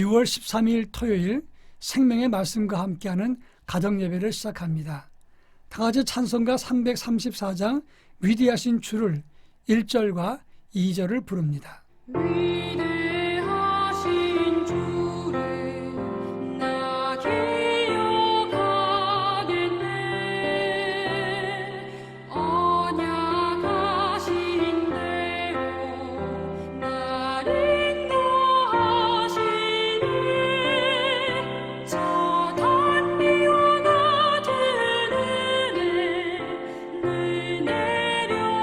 2월 13일 토요일 생명의 말씀과 함께하는 가정예배를 시작합니다. 다같이 찬송가 334장 위대하신 주를 1절과 2절을 부릅니다. 위대하신 주를 나 기억하겠네. 언약하신 대로 날 인도하시네. 저 단비와 같은 은혜 늘 내려주시니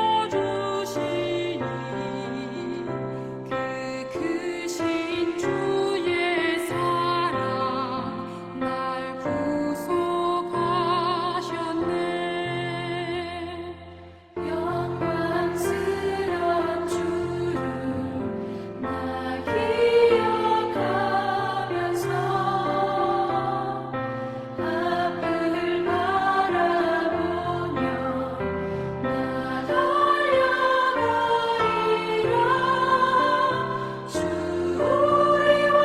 크신 주의 사랑 날 구속하셨네. 영광스런 주를 나 기억하면서 앞을 바라보며 나 달려가리라. 주 우리와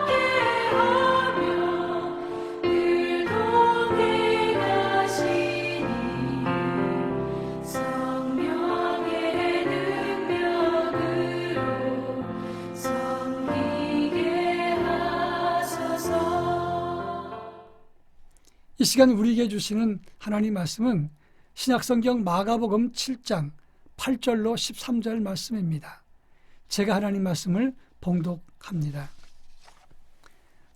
함께하며 늘 동행하시니 성령의 능력으로 섬기게 하소서. 이 시간 우리에게 주시는 하나님 말씀은 신약성경 마가복음 7장 8절로 13절 말씀입니다. 제가 하나님 말씀을 봉독합니다.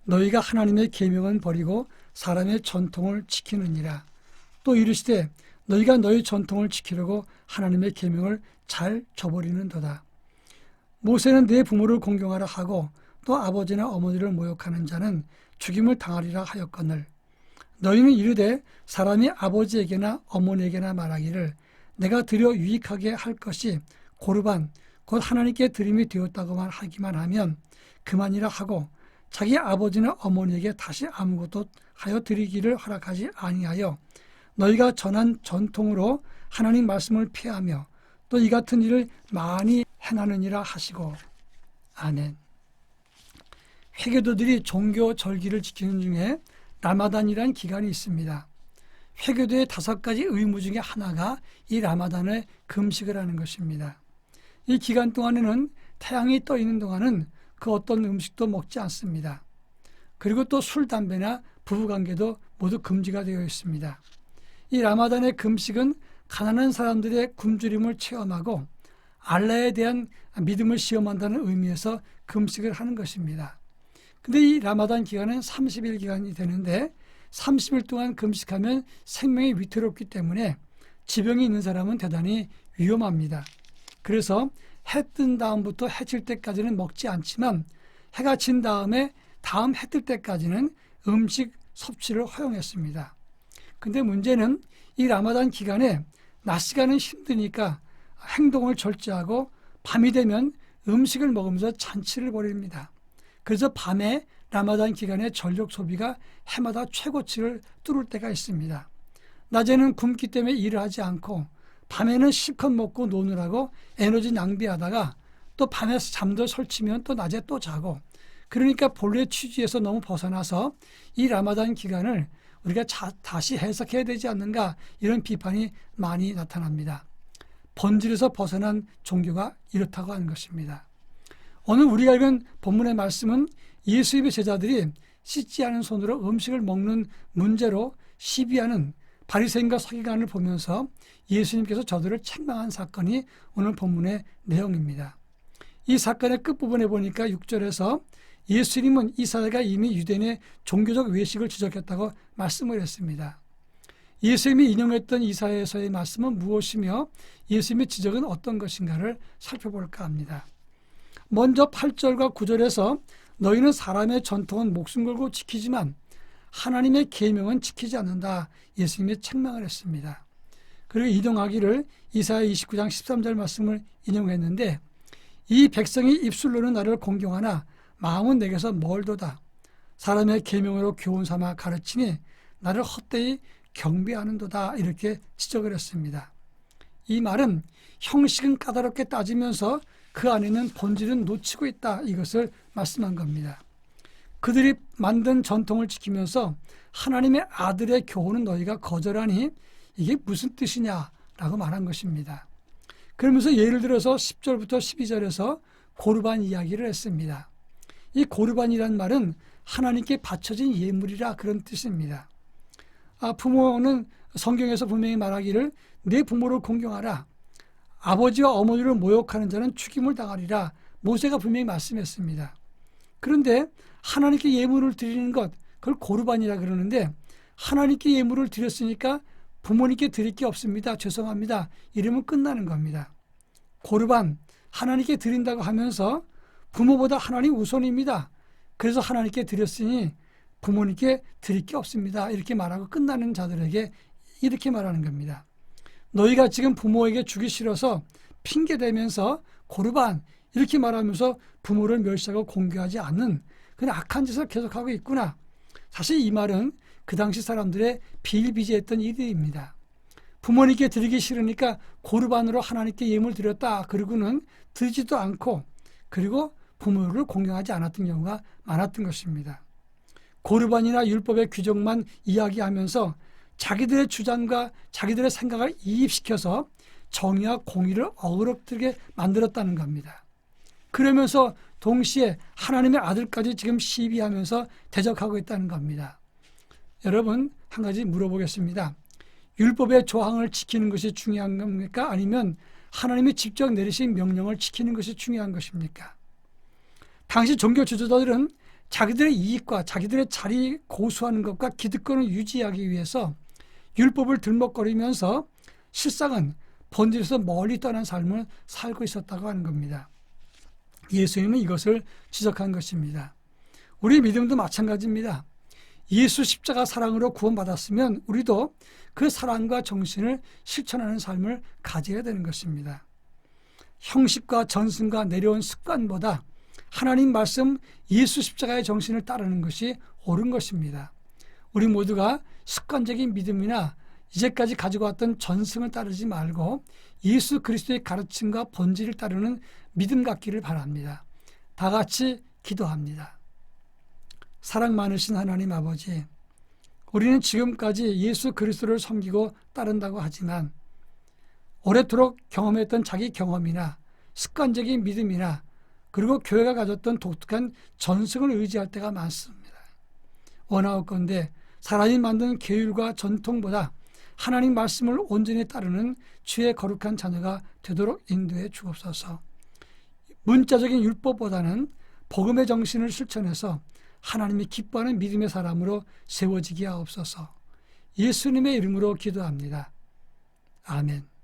너희가 하나님의 계명은 버리고 사람의 전통을 지키느니라. 또 이르시되 너희가 너희 전통을 지키려고 하나님의 계명을 잘 저버리는도다. 모세는 내 부모를 공경하라 하고 또 아버지나 어머니를 모욕하는 자는 죽임을 당하리라 하였거늘 너희는 이르되 사람이 아버지에게나 어머니에게나 말하기를 내가 드려 유익하게 할 것이 고르반 곧 하나님께 드림이 되었다고만 하기만 하면 그만이라 하고 자기 아버지나 어머니에게 다시 아무것도 하여 드리기를 허락하지 아니하여 너희가 전한 전통으로 하나님 말씀을 폐하며 또 이 같은 일을 많이 행하느니라 하시고. 아멘. 회교도들이 종교 절기를 지키는 중에 라마단이라는 기간이 있습니다. 회교도의 5가지 의무 중에 하나가 이 라마단의 금식을 하는 것입니다. 이 기간 동안에는 태양이 떠 있는 동안은 그 어떤 음식도 먹지 않습니다. 그리고 또 술, 담배나 부부관계도 모두 금지가 되어 있습니다. 이 라마단의 금식은 가난한 사람들의 굶주림을 체험하고 알라에 대한 믿음을 시험한다는 의미에서 금식을 하는 것입니다. 근데 이 라마단 기간은 30일 기간이 되는데 30일 동안 금식하면 생명이 위태롭기 때문에 지병이 있는 사람은 대단히 위험합니다. 그래서 해 뜬 다음부터 해 질 때까지는 먹지 않지만 해가 진 다음에 다음 해 뜰 때까지는 음식 섭취를 허용했습니다. 근데 문제는 이 라마단 기간에 낮 시간은 힘드니까 행동을 절제하고 밤이 되면 음식을 먹으면서 잔치를 벌입니다. 그래서 밤에 라마단 기간에 전력 소비가 해마다 최고치를 뚫을 때가 있습니다. 낮에는 굶기 때문에 일을 하지 않고 밤에는 실컷 먹고 노느라고 에너지 낭비하다가 또 밤에 잠도 설치면 또 낮에 또 자고, 그러니까 본래 취지에서 너무 벗어나서 이 라마단 기간을 우리가 다시 해석해야 되지 않는가, 이런 비판이 많이 나타납니다. 본질에서 벗어난 종교가 이렇다고 하는 것입니다. 오늘 우리가 읽은 본문의 말씀은 예수님의 제자들이 씻지 않은 손으로 음식을 먹는 문제로 시비하는 바리새인과 서기관을 보면서 예수님께서 저들을 책망한 사건이 오늘 본문의 내용입니다. 이 사건의 끝부분에 보니까 6절에서 예수님은 이 사회가 이미 유대인의 종교적 외식을 지적했다고 말씀을 했습니다. 예수님이 인용했던 이사야서의 말씀은 무엇이며 예수님의 지적은 어떤 것인가를 살펴볼까 합니다. 먼저 8절과 9절에서 너희는 사람의 전통은 목숨 걸고 지키지만 하나님의 계명은 지키지 않는다, 예수님이 책망을 했습니다. 그리고 이동하기를 이사야 29장 13절 말씀을 인용했는데 이 백성이 입술로는 나를 공경하나 마음은 내게서 멀도다. 사람의 계명으로 교훈 삼아 가르치니 나를 헛되이 경배하는도다, 이렇게 지적을 했습니다. 이 말은 형식은 까다롭게 따지면서 그 안에는 본질은 놓치고 있다, 이것을 말씀한 겁니다. 그들이 만든 전통을 지키면서 하나님의 아들의 교훈은 너희가 거절하니 이게 무슨 뜻이냐라고 말한 것입니다. 그러면서 예를 들어서 10절부터 12절에서 고르반 이야기를 했습니다. 이 고르반이란 말은 하나님께 바쳐진 예물이라 그런 뜻입니다. 부모는 성경에서 분명히 말하기를 내 부모를 공경하라. 아버지와 어머니를 모욕하는 자는 죽임을 당하리라. 모세가 분명히 말씀했습니다. 그런데 하나님께 예물을 드리는 것, 그걸 고르반이라 그러는데 하나님께 예물을 드렸으니까 부모님께 드릴 게 없습니다. 죄송합니다. 이러면 끝나는 겁니다. 고르반, 하나님께 드린다고 하면서 부모보다 하나님 우선입니다. 그래서 하나님께 드렸으니 부모님께 드릴 게 없습니다. 이렇게 말하고 끝나는 자들에게 이렇게 말하는 겁니다. 너희가 지금 부모에게 주기 싫어서 핑계대면서 고르반 이렇게 말하면서 부모를 멸시하고 공경하지 않는 그런 악한 짓을 계속하고 있구나. 사실 이 말은 그 당시 사람들의 비일비재했던 일입니다. 부모님께 드리기 싫으니까 고르반으로 하나님께 예물 드렸다. 그러고는 드리지도 않고 그리고 부모를 공경하지 않았던 경우가 많았던 것입니다. 고르반이나 율법의 규정만 이야기하면서 자기들의 주장과 자기들의 생각을 이입시켜서 정의와 공의를 어그럽게 만들었다는 겁니다. 그러면서 동시에 하나님의 아들까지 지금 시비하면서 대적하고 있다는 겁니다. 여러분, 한 가지 물어보겠습니다. 율법의 조항을 지키는 것이 중요한 겁니까? 아니면 하나님이 직접 내리신 명령을 지키는 것이 중요한 것입니까? 당시 종교 지도자들은 자기들의 이익과 자기들의 자리 고수하는 것과 기득권을 유지하기 위해서 율법을 들먹거리면서 실상은 본질에서 멀리 떠난 삶을 살고 있었다고 하는 겁니다. 예수님은 이것을 지적한 것입니다. 우리 믿음도 마찬가지입니다. 예수 십자가 사랑으로 구원받았으면 우리도 그 사랑과 정신을 실천하는 삶을 가져야 되는 것입니다. 형식과 전승과 내려온 습관보다 하나님 말씀 예수 십자가의 정신을 따르는 것이 옳은 것입니다. 우리 모두가 습관적인 믿음이나 이제까지 가지고 왔던 전승을 따르지 말고 예수 그리스도의 가르침과 본질을 따르는 믿음 갖기를 바랍니다. 다 같이 기도합니다. 사랑 많으신 하나님 아버지, 우리는 지금까지 예수 그리스도를 섬기고 따른다고 하지만 오래도록 경험했던 자기 경험이나 습관적인 믿음이나 그리고 교회가 가졌던 독특한 전승을 의지할 때가 많습니다. 원하옵건대 하나님 만든 계율과 전통보다 하나님 말씀을 온전히 따르는 주의 거룩한 자녀가 되도록 인도해 주옵소서. 문자적인 율법보다는 복음의 정신을 실천해서 하나님이 기뻐하는 믿음의 사람으로 세워지게 하옵소서. 예수님의 이름으로 기도합니다. 아멘.